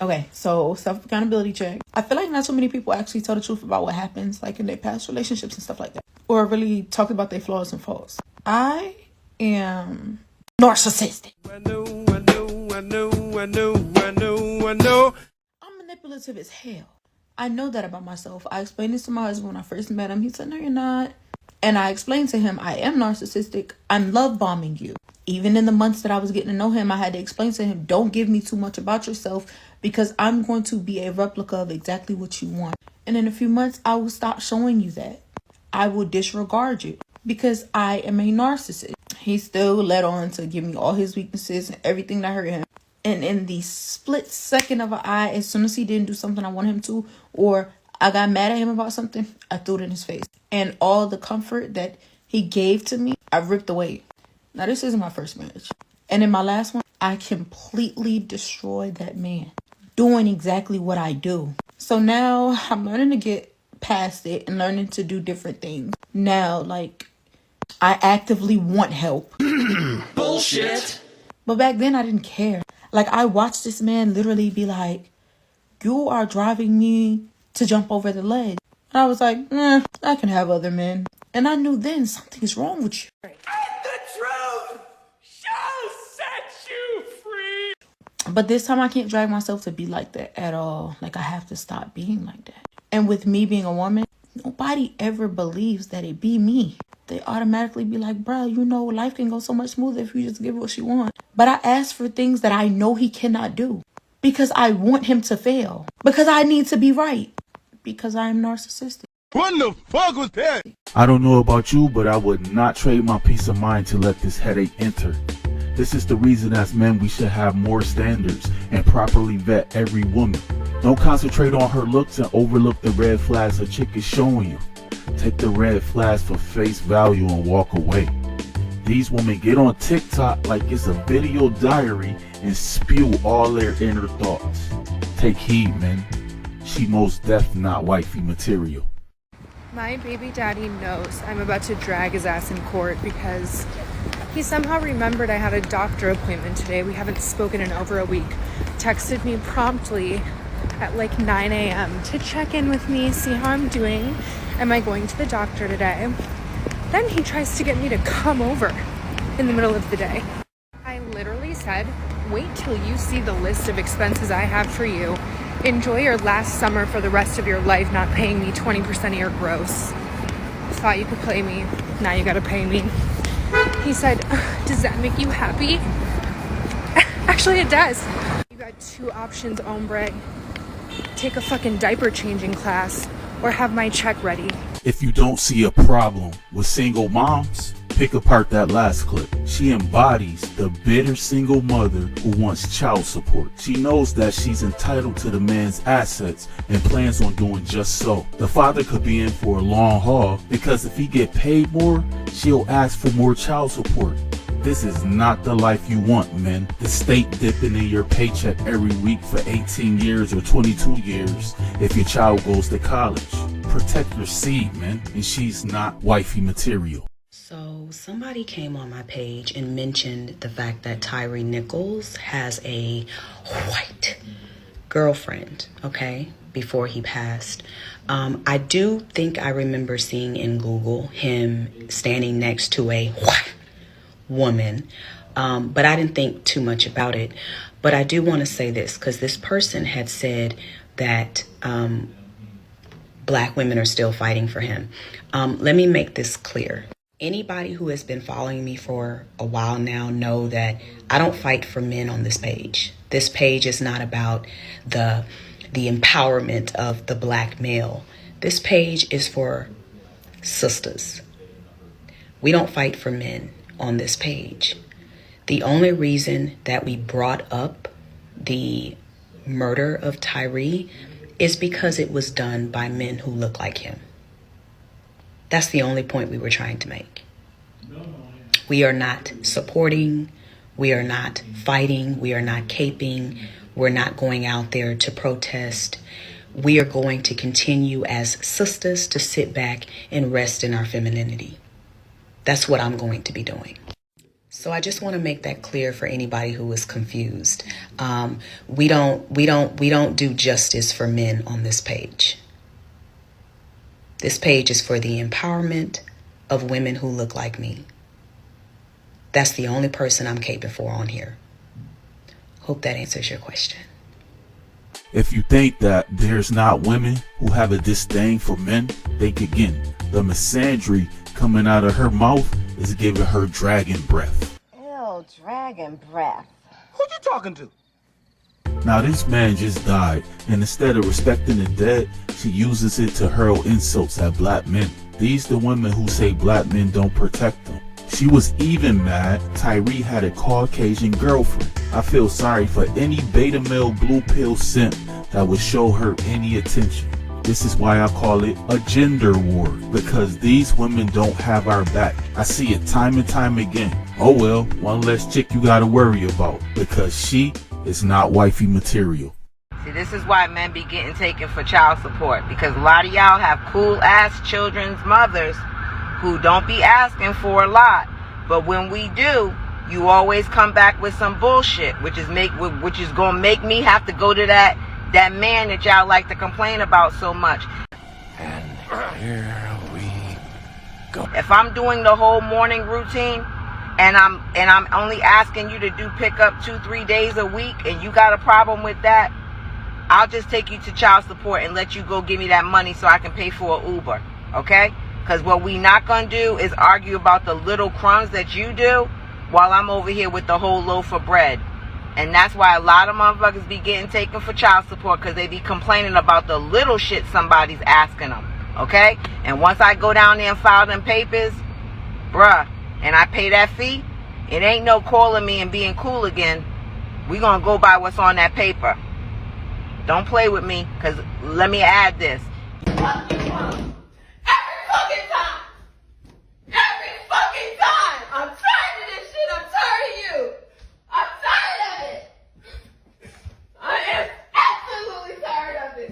Okay, so self-accountability check. I feel like not so many people actually tell the truth about what happens, like in their past relationships and stuff like that, or really talk about their flaws and faults. I am narcissistic. I know. I'm manipulative as hell. I know that about myself. I explained this to my husband when I first met him. He said, no, you're not. And I explained to him, I am narcissistic. I'm love bombing you. Even in the months that I was getting to know him, I had to explain to him, don't give me too much about yourself because I'm going to be a replica of exactly what you want. And in a few months, I will stop showing you that. I will disregard you because I am a narcissist. He still led on to give me all his weaknesses and everything that hurt him. And in the split second of an eye, as soon as he didn't do something I want him to, or I got mad at him about something, I threw it in his face. And all the comfort that he gave to me, I ripped away. Now, this isn't my first marriage. And in my last one, I completely destroyed that man, doing exactly what I do. So now I'm learning to get past it and learning to do different things. Now, like, I actively want help. Bullshit. But back then, I didn't care. Like, I watched this man literally be like, you are driving me to jump over the ledge. And I was like, I can have other men. And I knew then something is wrong with you. And the truth shall set you free. But this time I can't drag myself to be like that at all. Like, I have to stop being like that. And with me being a woman, nobody ever believes that it be me. They automatically be like, bro, you know, life can go so much smoother if you just give what you want. But I ask for things that I know he cannot do because I want him to fail, because I need to be right, because I am narcissistic. What the fuck was that? I don't know about you, but I would not trade my peace of mind to let this headache enter. This is the reason as men we should have more standards and properly vet every woman. Don't concentrate on her looks and overlook the red flags a chick is showing you. Take the red flags for face value and walk away. These women get on TikTok like it's a video diary and spew all their inner thoughts. Take heed, man. She most def not wifey material. My baby daddy knows I'm about to drag his ass in court because he somehow remembered I had a doctor appointment today. We haven't spoken in over a week. Texted me promptly at like 9 a.m. to check in with me, see how I'm doing. Am I going to the doctor today? Then he tries to get me to come over in the middle of the day. I literally said, wait till you see the list of expenses I have for you. Enjoy your last summer for the rest of your life, not paying me 20% of your gross. Thought you could play me, now you gotta pay me. He said, does that make you happy? Actually, it does. You got two options, hombre. Take a fucking diaper changing class or have my check ready. If you don't see a problem with single moms, pick apart that last clip. She embodies the bitter single mother who wants child support. She knows that she's entitled to the man's assets and plans on doing just so. The father could be in for a long haul because if he get paid more, she'll ask for more child support. This is not the life you want, men. The state dipping in your paycheck every week for 18 years or 22 years if your child goes to college. Protect your seed, man, and she's not wifey material. So somebody came on my page and mentioned the fact that Tyree Nichols has a white girlfriend, okay, before he passed. I do think I remember seeing in Google him standing next to a white woman, but I didn't think too much about it. But I do want to say this, because this person had said that Black women are still fighting for him. Let me make this clear. Anybody who has been following me for a while now know that I don't fight for men on this page. This page is not about the empowerment of the Black male. This page is for sisters. We don't fight for men on this page. The only reason that we brought up the murder of Tyree is because it was done by men who look like him. That's the only point we were trying to make. We are not supporting, we are not fighting, we are not caping, we're not going out there to protest. We are going to continue as sisters to sit back and rest in our femininity. That's what I'm going to be doing. So I just want to make that clear for anybody who is confused. We don't do justice for men on this page. This page is for the empowerment of women who look like me. That's the only person I'm caping for on here. Hope that answers your question. If you think that there's not women who have a disdain for men, think again. The misandry coming out of her mouth is giving her dragon breath. Ew, dragon breath. Who you talking to? Now this man just died, and instead of respecting the dead, she uses it to hurl insults at black men. These the women who say black men don't protect them. She was even mad Tyree had a Caucasian girlfriend. I feel sorry for any beta male blue pill simp that would show her any attention. This is why I call it a gender war, because these women don't have our back. I see it time and time again. Oh well, one less chick you gotta worry about, because she is not wifey material. See, this is why men be getting taken for child support, because a lot of y'all have cool ass children's mothers who don't be asking for a lot, but when we do, you always come back with some bullshit, which is gonna make me have to go to that man that y'all like to complain about so much. And here we go. If I'm doing the whole morning routine and I'm only asking you to do pickup 2-3 days a week, and you got a problem with that, I'll just take you to child support and let you go give me that money so I can pay for an Uber, okay? Because what we not gonna do is argue about the little crumbs that you do while I'm over here with the whole loaf of bread. And that's why a lot of motherfuckers be getting taken for child support, because they be complaining about the little shit somebody's asking them, okay? And once I go down there and file them papers, bruh, and I pay that fee, it ain't no calling me and being cool again. We gonna go by what's on that paper. Don't play with me, because let me add this. Every fucking time! I'm tired of this shit! I'm tired of you! I'm tired of it! I am absolutely tired of it!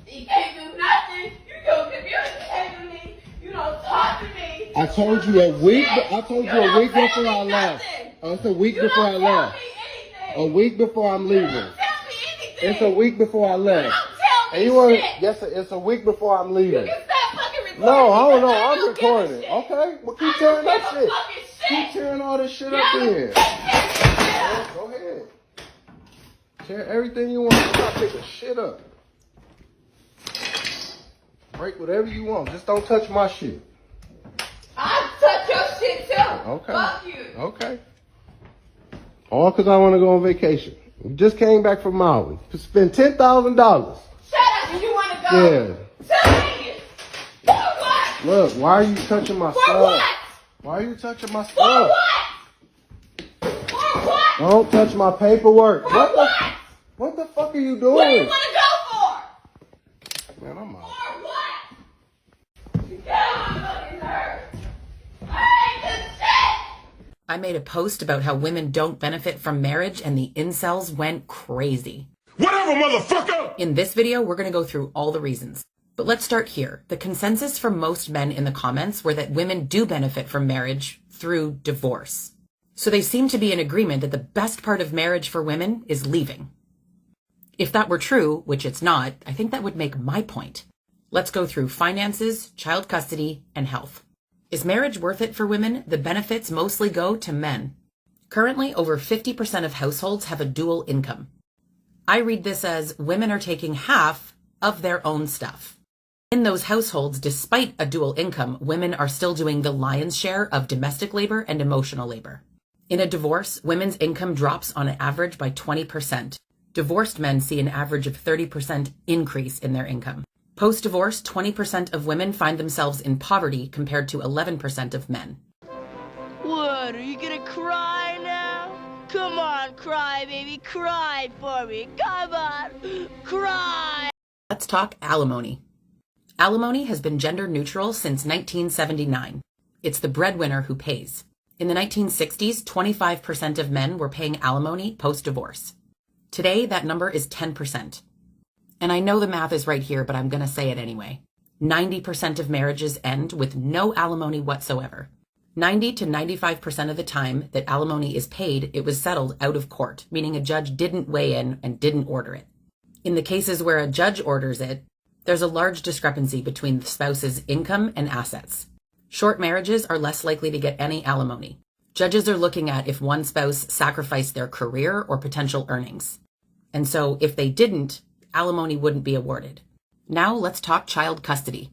You can't do nothing! You don't communicate with me! You don't talk to me! I told you a week. I told you a week before I left. It's a week before I left. A week before I'm leaving. Tell me anything! It's a week before I left. Don't tell me And you want? shit! Yes, it's a week before I'm leaving. You can stop fucking recording! No, I don't know. because I'm don't give a recording. shit. Okay, well keep I tearing don't that give a shit. fucking Keep shit. tearing all this shit Yeah, up in. yeah. Go ahead. Tear everything you want. I'm not picking shit up. Break whatever you want. Just don't touch my shit. I'll touch your shit too! Okay. Fuck you! Okay. All because I want to go on vacation. We just came back from Maui. Spend $10,000. Shut up and you wanna go! Yeah. Tell me! For what? Look, why are you touching my For stuff? what? Why are you touching my For stuff? what? For what? Don't touch my paperwork. For what? What the fuck are you What do you doing? wanna go for? Man, I'm out. For what? You get on my fucking nerves. I hate this shit! I made a post about how women don't benefit from marriage, and the incels went crazy. Whatever, motherfucker! In this video, we're going to go through all the reasons. But let's start here. The consensus from most men in the comments were that women do benefit from marriage through divorce. So they seem to be in agreement that the best part of marriage for women is leaving. If that were true, which it's not, I think that would make my point. Let's go through finances, child custody, and health. Is marriage worth it for women? The benefits mostly go to men. Currently, over 50% of households have a dual income. I read this as women are taking half of their own stuff. In those households, despite a dual income, women are still doing the lion's share of domestic labor and emotional labor. In a divorce, women's income drops on average by 20%. Divorced men see an average of 30% increase in their income. Post-divorce, 20% of women find themselves in poverty compared to 11% of men. What, are you gonna cry now? Come on, cry, baby, cry for me. Come on, cry. Let's talk alimony. Alimony has been gender neutral since 1979. It's the breadwinner who pays. In the 1960s, 25% of men were paying alimony post-divorce. Today, that number is 10%. And I know the math is right here, but I'm going to say it anyway. 90% of marriages end with no alimony whatsoever. 90 to 95% of the time that alimony is paid, it was settled out of court, meaning a judge didn't weigh in and didn't order it. In the cases where a judge orders it, there's a large discrepancy between the spouse's income and assets. Short marriages are less likely to get any alimony. Judges are looking at if one spouse sacrificed their career or potential earnings. And so if they didn't, alimony wouldn't be awarded. Now let's talk child custody.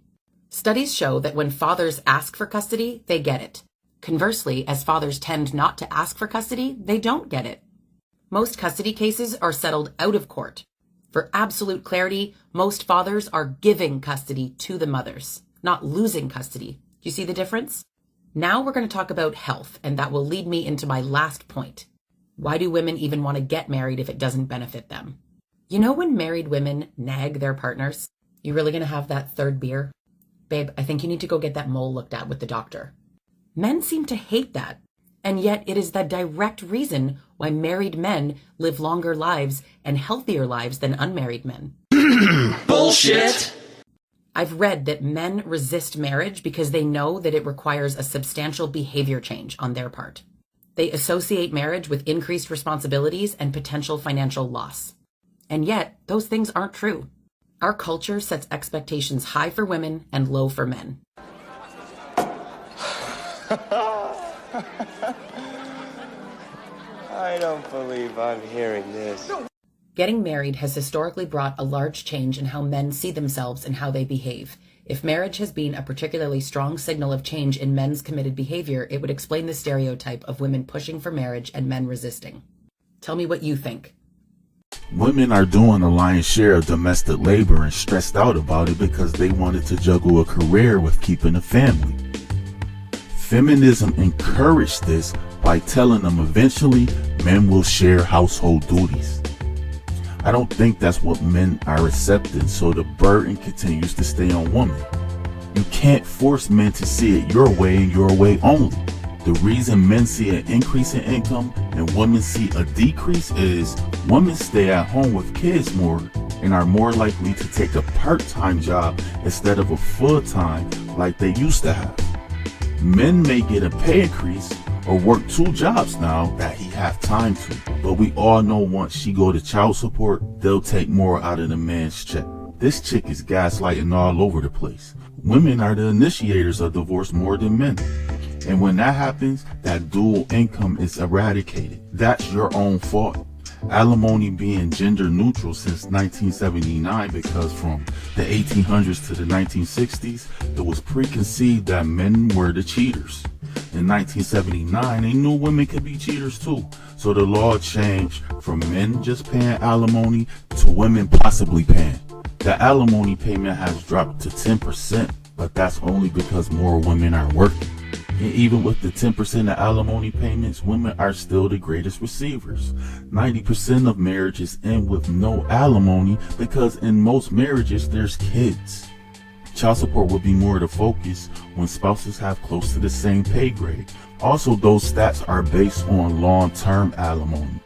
Studies show that when fathers ask for custody, they get it. Conversely, as fathers tend not to ask for custody, they don't get it. Most custody cases are settled out of court. For absolute clarity, most fathers are giving custody to the mothers, not losing custody. Do you see the difference? Now we're going to talk about health, and that will lead me into my last point. Why do women even want to get married if it doesn't benefit them? You know when married women nag their partners? You really going to have that third beer? Babe, I think you need to go get that mole looked at with the doctor. Men seem to hate that, and yet it is the direct reason why married men live longer lives and healthier lives than unmarried men. Bullshit! I've read that men resist marriage because they know that it requires a substantial behavior change on their part. They associate marriage with increased responsibilities and potential financial loss. And yet, those things aren't true. Our culture sets expectations high for women and low for men. I don't believe I'm hearing this. Getting married has historically brought a large change in how men see themselves and how they behave. If marriage has been a particularly strong signal of change in men's committed behavior, it would explain the stereotype of women pushing for marriage and men resisting. Tell me what you think. Women are doing a lion's share of domestic labor and stressed out about it because they wanted to juggle a career with keeping a family. Feminism encouraged this by telling them eventually men will share household duties. I don't think that's what men are accepting, so the burden continues to stay on women. You can't force men to see it your way and your way only. The reason men see an increase in income and women see a decrease is women stay at home with kids more and are more likely to take a part-time job instead of a full-time like they used to have. Men may get a pay increase or work 2 jobs now that he have time to, but we all know once she go to child support, they'll take more out of the man's check. This chick is gaslighting all over the place. Women are the initiators of divorce more than men. And when that happens, that dual income is eradicated. That's your own fault. Alimony being gender neutral since 1979 because from the 1800s to the 1960s, it was preconceived that men were the cheaters. In 1979, they knew women could be cheaters too. So the law changed from men just paying alimony to women possibly paying. The alimony payment has dropped to 10%, but that's only because more women are working. And even with the 10% of alimony payments, women are still the greatest receivers. 90% of marriages end with no alimony because in most marriages there's kids. Child support will be more the focus when spouses have close to the same pay grade. Also, those stats are based on long-term alimony.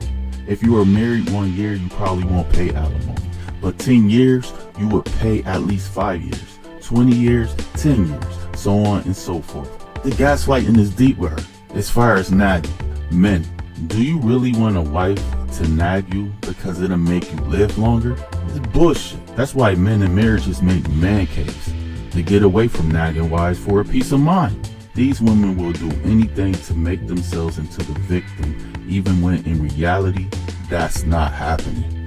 If you are married 1 year, you probably won't pay alimony. But 10 years, you would pay at least 5 years. 20 years, 10 years, so on and so forth. The gaslighting is deeper. As far as nagging, men, do you really want a wife to nag you because it'll make you live longer? It's bullshit. That's why men in marriages make man caves. To get away from nagging wives for a peace of mind. These women will do anything to make themselves into the victim, even when in reality, that's not happening.